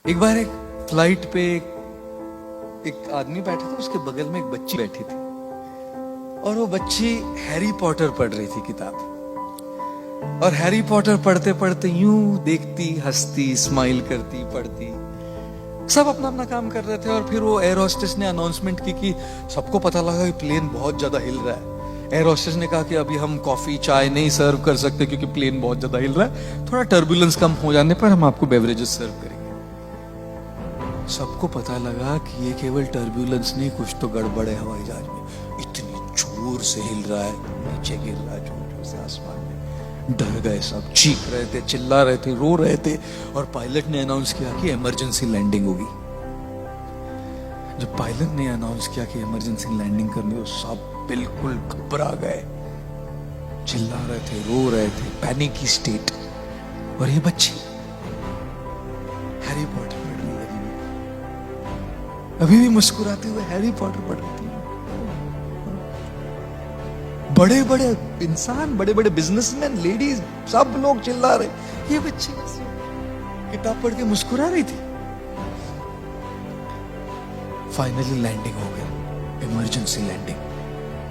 एक बार एक फ्लाइट पे एक आदमी बैठा था, उसके बगल में एक बच्ची बैठी थी और वो बच्ची हैरी पॉटर पढ़ रही थी किताब। और हैरी पॉटर पढ़ते पढ़ते यूं देखती, हंसती, स्माइल करती, पढ़ती। सब अपना अपना काम कर रहे थे और फिर वो एयर होस्टेस ने अनाउंसमेंट की कि सबको पता लगा कि प्लेन बहुत ज्यादा हिल रहा है। एयर होस्टेस ने कहा कि अभी हम कॉफी चाय नहीं सर्व कर सकते क्योंकि प्लेन बहुत ज्यादा हिल रहा है, थोड़ा टर्बुलेंस कम हो जाने पर हम आपको बेवरेजेस सर्व करेंगे। सबको पता लगा कि ये केवल टर्बुलेंस नहीं, कुछ तो गड़बड़ है हवाई जहाज में। इतनी जोर से हिल रहा है, नीचे गिर रहा है जोर जोर से आसमान में। डर गए सब, चीख रहे थे, चिल्ला रहे थे, रो रहे थे। और पायलट ने अनाउंस किया कि इमरजेंसी लैंडिंग होगी। जब पायलट ने अनाउंस किया कि इमरजेंसी लैंडिंग करनी हो, सब बिल्कुल घबरा गए, चिल्ला रहे थे, रो रहे थे, पैनिक की स्टेट। और ये बच्ची हैरी पॉटर पढ़ रही है, अभी भी मुस्कुराते हुए हैरी पॉटर पढ़ रही थी। बड़े बड़े इंसान, बड़े बड़े बिजनेसमैन, लेडीज, सब लोग चिल्ला रहे, ये बच्ची किताब पढ़ के मुस्कुरा रही थी। फाइनली लैंडिंग हो गई, इमरजेंसी लैंडिंग।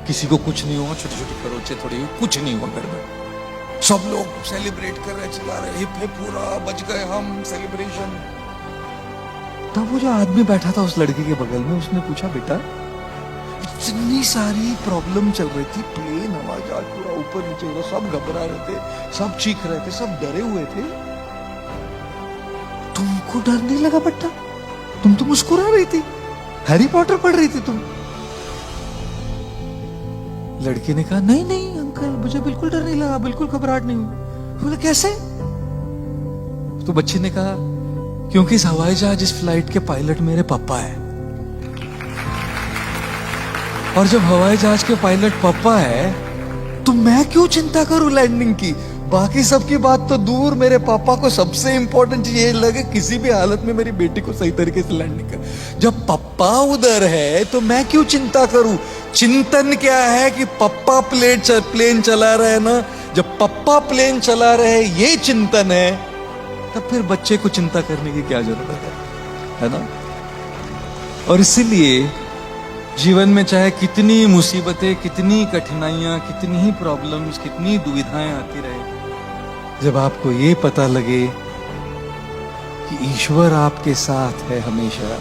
किसी को कुछ नहीं हुआ, छोटी छोटी खरोचे थोड़ी, कुछ नहीं हुआ गड़बड़। सब लोग सेलिब्रेट कर रहे, चिल्ला रहे, हिप हिप, पूरा बच गए हम, सेलिब्रेशन। तब वो जो आदमी बैठा था उस लड़की के बगल में, उसने पूछा, बेटा इतनी सारी प्रॉब्लम चल रही थी, प्लेन हवाई जहाज पूरा ऊपर नीचे हो रहा, सब घबरा रहे थे, सब चीख रहे थे, सब डरे हुए थे, तुमको डर नहीं लगा बेटा? तुम तो मुस्कुरा रही थी, हैरी पॉटर पढ़ रही थी तुम। लड़की ने कहा, नहीं नहीं अंकल, मुझे बिल्कुल डर नहीं लगा, बिल्कुल घबराहट नहीं हुई। बोले कैसे? तो बच्ची ने कहा, क्योंकि इस हवाई जहाज, इस फ्लाइट के पायलट मेरे पापा है। और जब हवाई जहाज के पायलट पापा है तो मैं क्यों चिंता करूं लैंडिंग की? बाकी सबकी बात तो दूर, मेरे पापा को सबसे इंपॉर्टेंट चीज ये लगे किसी भी हालत में मेरी बेटी को सही तरीके से लैंडिंग कर। जब पापा उधर है तो मैं क्यों चिंता करूं? चिंतन क्या है कि पापा प्लेन चला रहे हैं ना। जब पापा प्लेन चला रहे ये चिंतन है, तब फिर बच्चे को चिंता करने की क्या जरूरत है ना? और इसीलिए जीवन में चाहे कितनी मुसीबतें, कितनी कठिनाइयां, कितनी ही प्रॉब्लम्स, कितनी दुविधाएं आती रहे, जब आपको ये पता लगे कि ईश्वर आपके साथ है हमेशा,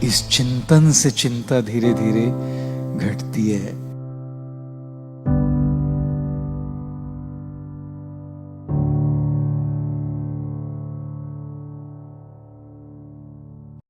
इस चिंतन से चिंता धीरे धीरे घटती है।